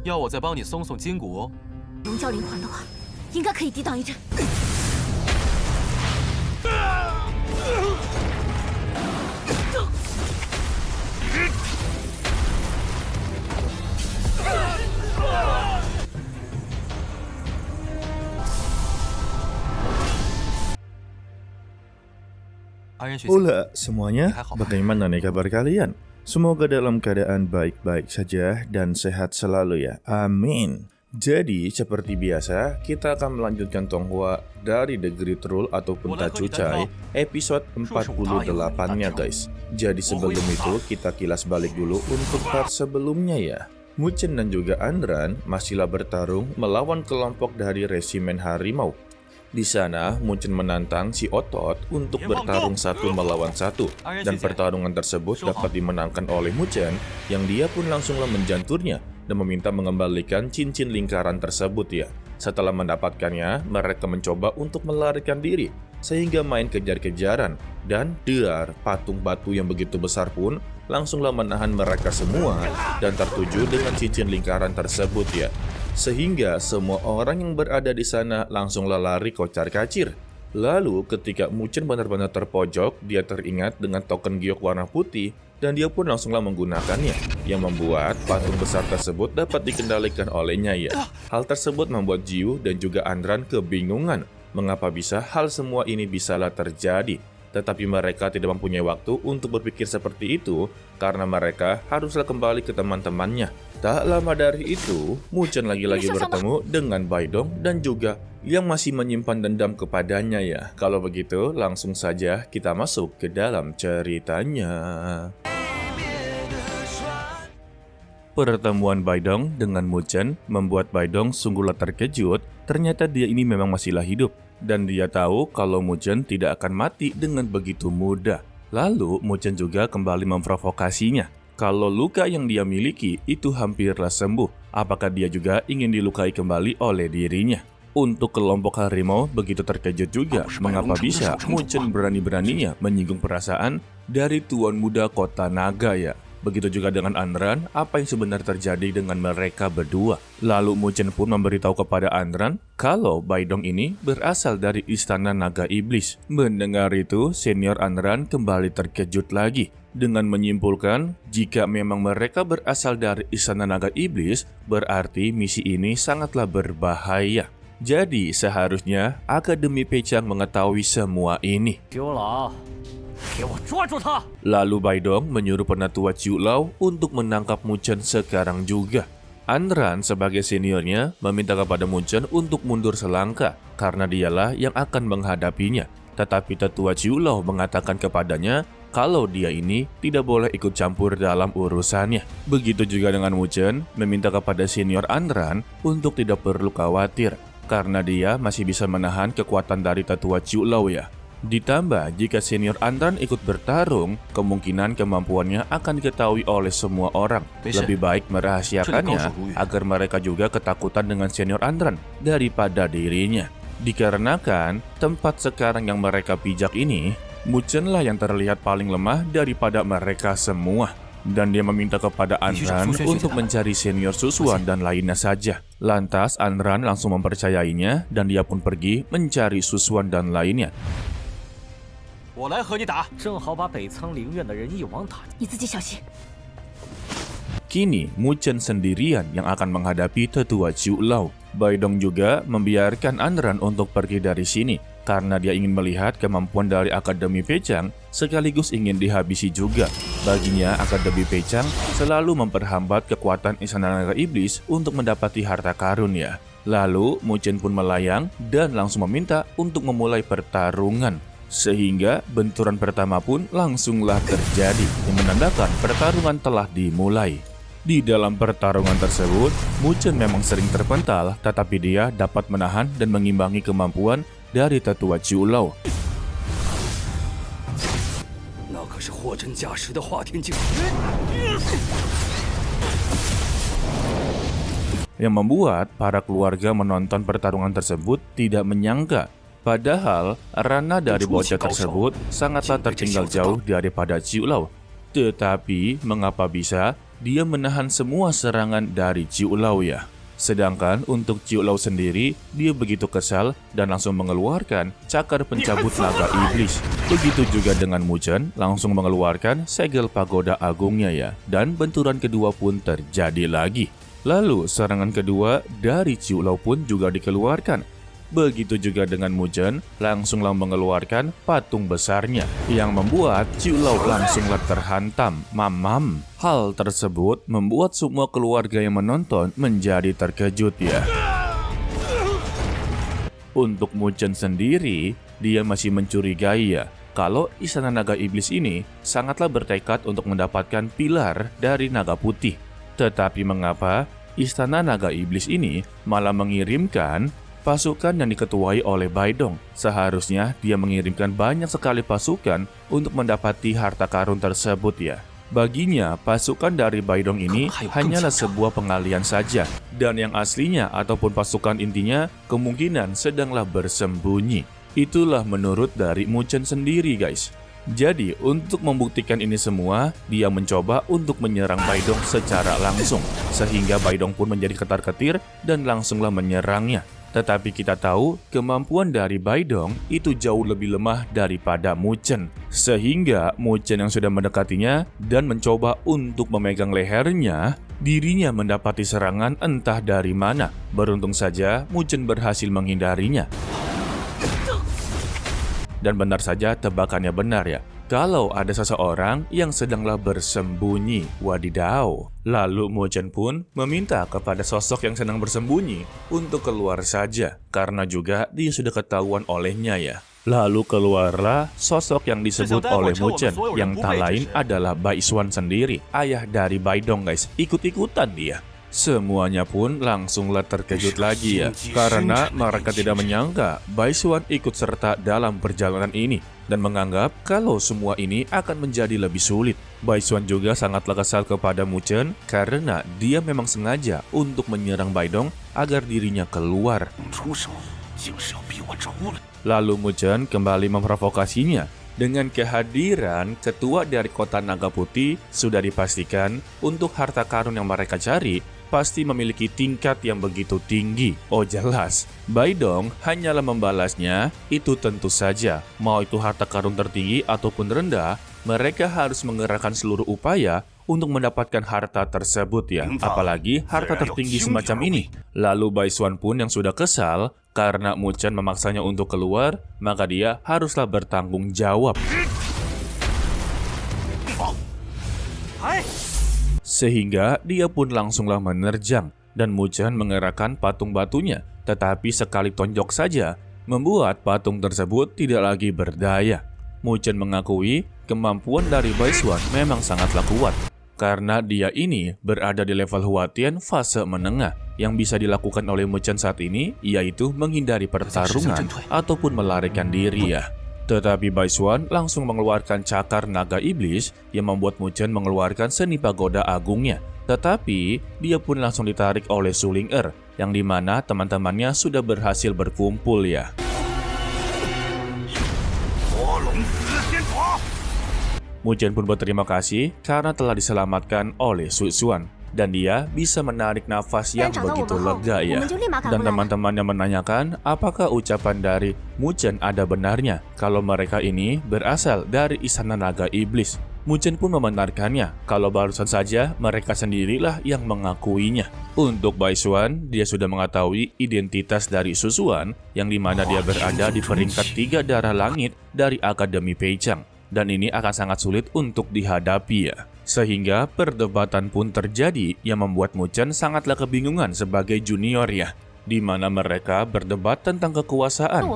要我再帮你松松筋骨？龙教灵环的话，应该可以抵挡一阵。Hola semuanya, bagaimana nih kabar kalian? Semoga dalam keadaan baik-baik saja dan sehat selalu ya, amin. Jadi seperti biasa, kita akan melanjutkan Tonghua dari The Great Rule ataupun Tacucai episode 48-nya guys. Jadi sebelum itu kita kilas balik dulu untuk part sebelumnya ya. Muchen dan juga Andran masihlah bertarung melawan kelompok dari resimen harimau. Di sana, Muchen menantang si Otot untuk bertarung satu melawan satu, dan pertarungan tersebut dapat dimenangkan oleh Muchen, yang dia pun langsunglah menjanturnya dan meminta mengembalikan cincin lingkaran tersebut ya. Setelah mendapatkannya, mereka mencoba untuk melarikan diri, sehingga main kejar-kejaran, dan dar patung batu yang begitu besar pun langsunglah menahan mereka semua dan tertuju dengan cincin lingkaran tersebut ya. Sehingga semua orang yang berada di sana langsunglah lari kocar-kacir. Lalu ketika Muchen benar-benar terpojok, dia teringat dengan token giok warna putih dan dia pun langsunglah menggunakannya, yang membuat patung besar tersebut dapat dikendalikan olehnya ya. Hal tersebut membuat Jiu dan juga Andran kebingungan mengapa bisa hal semua ini bisalah terjadi. Tetapi mereka tidak mempunyai waktu untuk berpikir seperti itu karena mereka haruslah kembali ke teman-temannya. Tak lama dari itu, Muchen lagi-lagi bertemu dengan Baidong dan juga yang masih menyimpan dendam kepadanya ya. Kalau begitu, langsung saja kita masuk ke dalam ceritanya. Pertemuan Baidong dengan Muchen membuat Baidong sungguhlah terkejut. Ternyata dia ini memang masihlah hidup. Dan dia tahu kalau Muchen tidak akan mati dengan begitu mudah. Lalu Muchen juga kembali memprovokasinya. Kalau luka yang dia miliki itu hampirlah sembuh, apakah dia juga ingin dilukai kembali oleh dirinya? Untuk kelompok harimau begitu terkejut juga mengapa bisa Muchen berani-beraninya menyinggung perasaan dari tuan muda kota naga ya. Begitu juga dengan Andran, apa yang sebenarnya terjadi dengan mereka berdua. Lalu Muchen pun memberitahu kepada Andran kalau Baidong ini berasal dari istana naga iblis. Mendengar itu, senior Andran kembali terkejut lagi dengan menyimpulkan jika memang mereka berasal dari istana naga iblis, berarti misi ini sangatlah berbahaya. Jadi seharusnya Akademi Pechang mengetahui semua ini. Lalu Baidong menyuruh penatua Ciu Lao untuk menangkap Muchen sekarang juga. Andran sebagai seniornya meminta kepada Muchen untuk mundur selangkah karena dialah yang akan menghadapinya. Tetapi tetua Ciu Lao mengatakan kepadanya kalau dia ini tidak boleh ikut campur dalam urusannya. Begitu juga dengan Muchen meminta kepada senior Andran untuk tidak perlu khawatir karena dia masih bisa menahan kekuatan dari tetua Ciu Lao ya. Ditambah jika senior Andran ikut bertarung, kemungkinan kemampuannya akan diketahui oleh semua orang. Lebih baik merahasiakannya agar mereka juga ketakutan dengan senior Andran daripada dirinya. Dikarenakan tempat sekarang yang mereka pijak ini, Muchen lah yang terlihat paling lemah daripada mereka semua. Dan dia meminta kepada Andran untuk mencari senior Susuan dan lainnya saja. Lantas Andran langsung mempercayainya dan dia pun pergi mencari Susuan dan lainnya. Kini Muchen sendirian yang akan menghadapi tetua Ciu Lao. Baidong juga membiarkan Andran untuk pergi dari sini karena dia ingin melihat kemampuan dari Akademi Pechang sekaligus ingin dihabisi juga. Baginya Akademi Pechang selalu memperhambat kekuatan istana naga iblis untuk mendapati harta karun ya. Lalu Muchen pun melayang dan langsung meminta untuk memulai pertarungan. Sehingga benturan pertama pun langsunglah terjadi yang menandakan pertarungan telah dimulai. Di dalam pertarungan tersebut, Muchen memang sering terpental, tetapi dia dapat menahan dan mengimbangi kemampuan dari tetua Ciu Lao. Yang membuat para keluarga menonton pertarungan tersebut tidak menyangka. Padahal, ranah dari bocah tersebut sangatlah tertinggal jauh daripada Ciu Lao. Tetapi, mengapa bisa dia menahan semua serangan dari Ciu Lau ya. Sedangkan untuk Ciu Lau sendiri, dia begitu kesal dan langsung mengeluarkan cakar pencabut naga iblis. Begitu juga dengan Mu Chen langsung mengeluarkan segel pagoda agungnya ya. Dan benturan kedua pun terjadi lagi. Lalu serangan kedua dari Ciu Lau pun juga dikeluarkan. Begitu juga dengan Mu Chen langsunglah mengeluarkan patung besarnya yang membuat Ciu Lau langsunglah terhantam. Mamam. Hal tersebut membuat semua keluarga yang menonton menjadi terkejut ya. Untuk Mu Chen sendiri, dia masih mencurigai ya kalau Istana Naga Iblis ini sangatlah bertekad untuk mendapatkan pilar dari naga putih. Tetapi mengapa Istana Naga Iblis ini malah mengirimkan pasukan yang diketuai oleh Bai Dong? Seharusnya dia mengirimkan banyak sekali pasukan untuk mendapati harta karun tersebut ya. Baginya, pasukan dari Bai Dong ini hanyalah sebuah pengalian saja. Dan yang aslinya ataupun pasukan intinya kemungkinan sedanglah bersembunyi. Itulah menurut dari Mu Chen sendiri guys. Jadi untuk membuktikan ini semua, dia mencoba untuk menyerang Bai Dong secara langsung. Sehingga Bai Dong pun menjadi ketar-ketir dan langsunglah menyerangnya. Tetapi kita tahu kemampuan dari Bai Dong itu jauh lebih lemah daripada Mu Chen. Sehingga Mu Chen yang sudah mendekatinya dan mencoba untuk memegang lehernya, dirinya mendapati serangan entah dari mana. Beruntung saja Mu Chen berhasil menghindarinya. Dan benar saja tebakannya benar ya. Kalau ada seseorang yang sedanglah bersembunyi, wadidaw. Lalu Mu Chen pun meminta kepada sosok yang sedang bersembunyi untuk keluar saja, karena juga dia sudah ketahuan olehnya ya. Lalu keluarlah sosok yang disebut oleh Mu Chen, yang tak lain adalah Bai Xuan sendiri, ayah dari Bai Dong guys. Ikut-ikutan dia. Semuanya pun langsunglah terkejut lagi ya, karena mereka tidak menyangka Bai Xuan ikut serta dalam perjalanan ini dan menganggap kalau semua ini akan menjadi lebih sulit. Bai Xuan juga sangatlah kesal kepada Mu Chen karena dia memang sengaja untuk menyerang Bai Dong agar dirinya keluar. Lalu Mu Chen kembali memprovokasinya. Dengan kehadiran ketua dari kota Naga Putih, sudah dipastikan untuk harta karun yang mereka cari pasti memiliki tingkat yang begitu tinggi. Oh jelas, Bai Dong hanyalah membalasnya, itu tentu saja. Mau itu harta karun tertinggi ataupun rendah, mereka harus mengerahkan seluruh upaya untuk mendapatkan harta tersebut ya. Apalagi harta tertinggi semacam ini. Lalu Bai Xuan pun yang sudah kesal karena Mu Chen memaksanya untuk keluar, maka dia haruslah bertanggung jawab. Sehingga dia pun langsunglah menerjang dan Mu Chen mengerahkan patung batunya. Tetapi sekali tonjok saja, membuat patung tersebut tidak lagi berdaya. Mu Chen mengakui kemampuan dari Bai Xuan memang sangatlah kuat. Karena dia ini berada di level Hua Tian fase menengah. Yang bisa dilakukan oleh Mu Chen saat ini yaitu menghindari pertarungan ataupun melarikan diri ya. Tetapi Bai Xuan langsung mengeluarkan cakar naga iblis yang membuat Mu Chen mengeluarkan seni pagoda agungnya. Tetapi dia pun langsung ditarik oleh Su Ling yang dimana teman-temannya sudah berhasil berkumpul ya. Mu Chen pun berterima kasih karena telah diselamatkan oleh Su Xuan. Dan dia bisa menarik nafas yang begitu lega ya. Dan teman-temannya menanyakan apakah ucapan dari Mu Chen ada benarnya kalau mereka ini berasal dari Istana Naga Iblis. Mu Chen pun membenarkannya kalau barusan saja mereka sendirilah yang mengakuinya. Untuk Bai Xuan, dia sudah mengetahui identitas dari Su Xuan yang dimana dia berada di peringkat 3 darah langit dari Akademi Peichang. Dan ini akan sangat sulit untuk dihadapi ya. Sehingga perdebatan pun terjadi yang membuat Mu Chen sangatlah kebingungan sebagai junior ya. Di mana mereka berdebat tentang kekuasaan.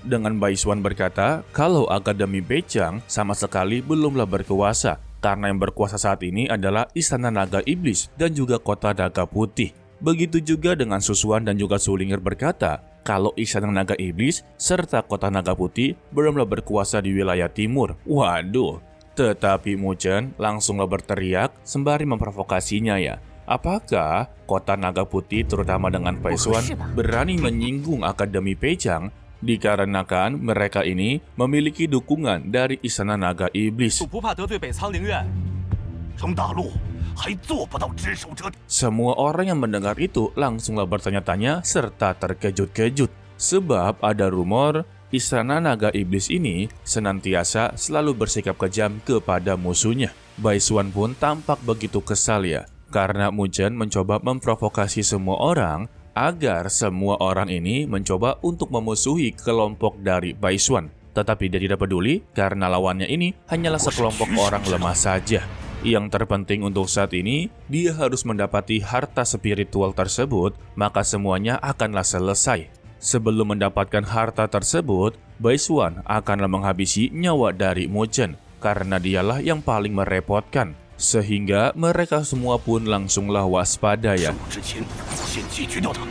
Dengan Bai Xuan berkata kalau Akademi Peichang sama sekali belumlah berkuasa. Karena yang berkuasa saat ini adalah Istana Naga Iblis dan juga Kota Naga Putih. Begitu juga dengan Su Xuan dan juga Su Ling berkata kalau Istana Naga Iblis serta Kota Naga Putih belumlah berkuasa di wilayah timur. Waduh, tetapi Mu Chen langsunglah berteriak sembari memprovokasinya ya. Apakah Kota Naga Putih terutama dengan Bai Xuan berani menyinggung Akademi Peichang? Dikarenakan mereka ini memiliki dukungan dari Istana Naga Iblis. 不怕得罪北苍灵院。 中大陆还做不到只手遮天。 Semua orang yang mendengar itu langsunglah bertanya-tanya serta terkejut-kejut. Sebab ada rumor Istana Naga Iblis ini senantiasa selalu bersikap kejam kepada musuhnya. Bai Xuan pun tampak begitu kesal ya, karena Mu Chen mencoba memprovokasi semua orang agar semua orang ini mencoba untuk memusuhi kelompok dari Bai Xuan. Tetapi dia tidak peduli karena lawannya ini hanyalah sekelompok orang lemah saja. Yang terpenting untuk saat ini, dia harus mendapati harta spiritual tersebut, maka semuanya akanlah selesai. Sebelum mendapatkan harta tersebut, Bai Xuan akanlah menghabisi nyawa dari Mu Chen, karena dialah yang paling merepotkan. Sehingga mereka semua pun langsunglah waspada ya. 之前先解决掉他。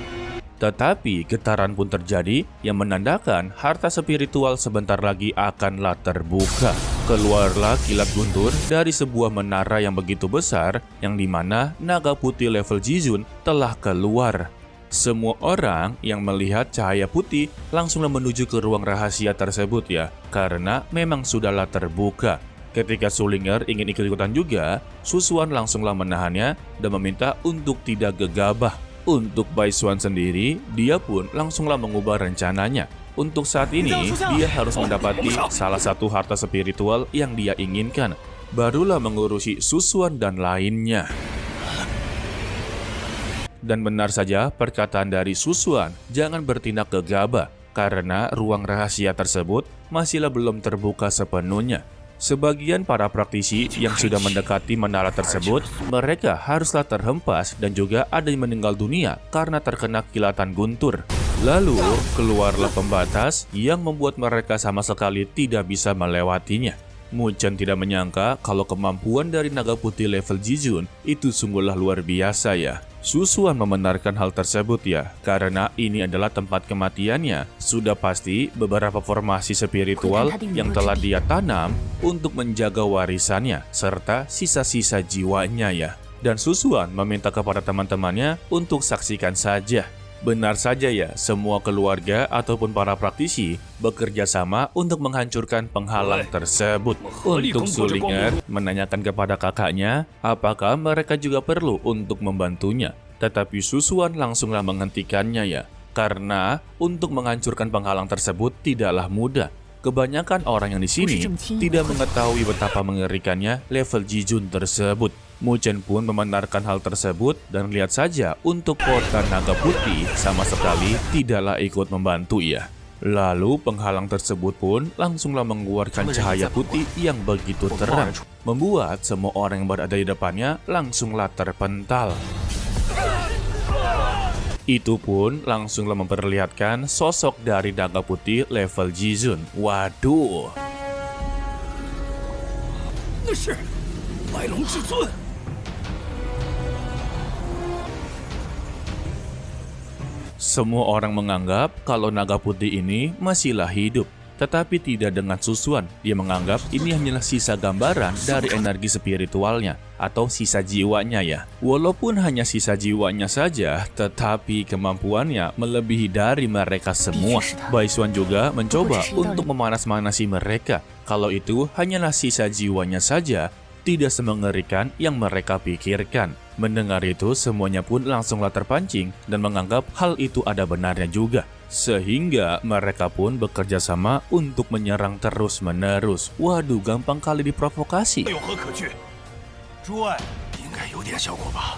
Tetapi getaran pun terjadi yang menandakan harta spiritual sebentar lagi akanlah terbuka. Keluarlah kilat guntur dari sebuah menara yang begitu besar yang dimana naga putih level Jizun telah keluar. Semua orang yang melihat cahaya putih langsunglah menuju ke ruang rahasia tersebut ya, karena memang sudahlah terbuka. Ketika Sulinger ingin ikut-ikutan juga, Susuan langsunglah menahannya dan meminta untuk tidak gegabah. Untuk Bai Xuan sendiri, dia pun langsunglah mengubah rencananya. Untuk saat ini, dia harus mendapati salah satu harta spiritual yang dia inginkan. Barulah mengurusi Susuan dan lainnya. Dan benar saja perkataan dari Susuan, jangan bertindak gegabah, karena ruang rahasia tersebut masihlah belum terbuka sepenuhnya. Sebagian para praktisi yang sudah mendekati menara tersebut, mereka haruslah terhempas dan juga ada yang meninggal dunia karena terkena kilatan guntur. Lalu, keluarlah pembatas yang membuat mereka sama sekali tidak bisa melewatinya. Mu Chen tidak menyangka kalau kemampuan dari naga putih level Jizun itu sungguhlah luar biasa ya. Susuan membenarkan hal tersebut ya, karena ini adalah tempat kematiannya. Sudah pasti beberapa formasi spiritual yang telah dia tanam untuk menjaga warisannya, serta sisa-sisa jiwanya ya. Dan Susuan meminta kepada teman-temannya untuk saksikan saja. Benar saja ya, semua keluarga ataupun para praktisi bekerja sama untuk menghancurkan penghalang tersebut. Untuk Sulinger menanyakan kepada kakaknya apakah mereka juga perlu untuk membantunya. Tetapi Susuan langsunglah menghentikannya ya, karena untuk menghancurkan penghalang tersebut tidaklah mudah. Kebanyakan orang yang di sini tidak mengetahui betapa mengerikannya level Jizun tersebut. Mu Chen pun membenarkan hal tersebut dan lihat saja untuk kota naga putih sama sekali tidaklah ikut membantu ya. Lalu penghalang tersebut pun langsunglah mengeluarkan cahaya putih yang begitu terang, membuat semua orang yang berada di depannya langsunglah terpental. Itu pun langsunglah memperlihatkan sosok dari naga putih level Jizun. Waduh. 那是白龙至尊。 Semua orang menganggap kalau naga putih ini masihlah hidup. Tetapi tidak dengan Susuan. Dia menganggap ini hanyalah sisa gambaran dari energi spiritualnya atau sisa jiwanya ya. Walaupun hanya sisa jiwanya saja, tetapi kemampuannya melebihi dari mereka semua. Bai Xuan juga mencoba untuk memanas-manasi mereka. Kalau itu hanyalah sisa jiwanya saja, tidak semengerikan yang mereka pikirkan. Mendengar itu, semuanya pun langsunglah terpancing dan menganggap hal itu ada benarnya juga. Sehingga mereka pun bekerja sama untuk menyerang terus-menerus. Waduh, gampang kali diprovokasi. 有何可惧？诸位应该有点效果吧？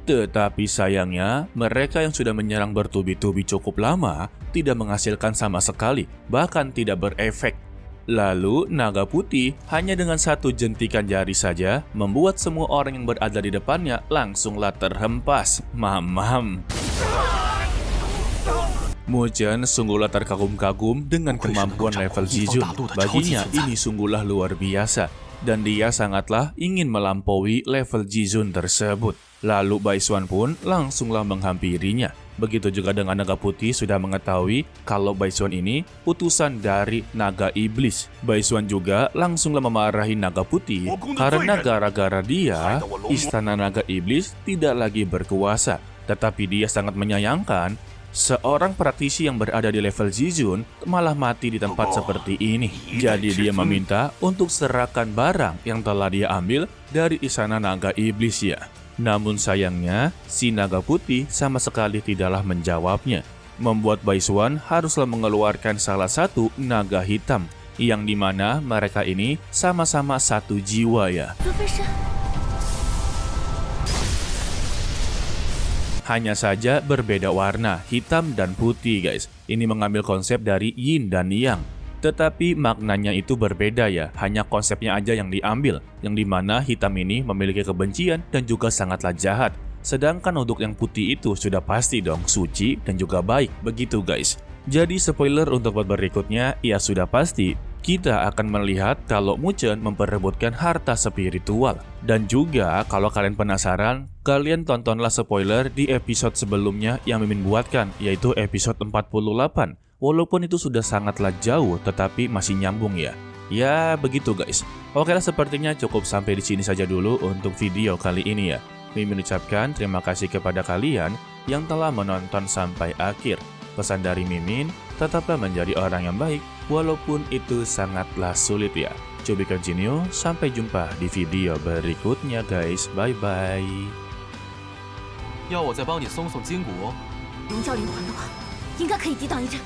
Tetapi sayangnya, mereka yang sudah menyerang bertubi-tubi cukup lama tidak menghasilkan sama sekali, bahkan tidak berefek. Lalu, naga putih hanya dengan satu jentikan jari saja membuat semua orang yang berada di depannya langsunglah terhempas. Mamam. Mu Chen sungguhlah terkagum-kagum dengan kemampuan level Jizun. Baginya ini sungguhlah luar biasa. Dan dia sangatlah ingin melampaui level Jizun tersebut. Lalu Bai Xuan pun langsunglah menghampirinya. Begitu juga dengan naga putih sudah mengetahui kalau Bai Xuan ini utusan dari naga iblis. Bai Xuan juga langsunglah memarahi naga putih karena gara-gara dia, istana naga iblis tidak lagi berkuasa. Tetapi dia sangat menyayangkan seorang praktisi yang berada di level Zizun malah mati di tempat seperti ini. Jadi dia meminta untuk serahkan barang yang telah dia ambil dari istana naga iblis ya. Namun sayangnya, si naga putih sama sekali tidaklah menjawabnya. Membuat Baiswan haruslah mengeluarkan salah satu naga hitam, yang dimana mereka ini sama-sama satu jiwa ya. Hanya saja berbeda warna, hitam dan putih guys. Ini mengambil konsep dari yin dan yang. Tetapi maknanya itu berbeda ya, hanya konsepnya aja yang diambil. Yang dimana hitam ini memiliki kebencian dan juga sangatlah jahat. Sedangkan untuk yang putih itu sudah pasti dong suci dan juga baik, begitu guys. Jadi spoiler untuk part berikutnya, ya sudah pasti kita akan melihat kalau Mu Chen memperebutkan harta spiritual. Dan juga kalau kalian penasaran, kalian tontonlah spoiler di episode sebelumnya yang Mimin buatkan, yaitu episode 48. Walaupun itu sudah sangatlah jauh, tetapi masih nyambung ya. Ya begitu guys. Oke lah, sepertinya cukup sampai di sini saja dulu untuk video kali ini ya. Mimin ucapkan terima kasih kepada kalian yang telah menonton sampai akhir. Pesan dari Mimin, tetaplah menjadi orang yang baik, walaupun itu sangatlah sulit ya. To be continue, sampai jumpa di video berikutnya guys, bye-bye. 要我再帮你松松筋骨？龙教灵环的话，应该可以抵挡一阵。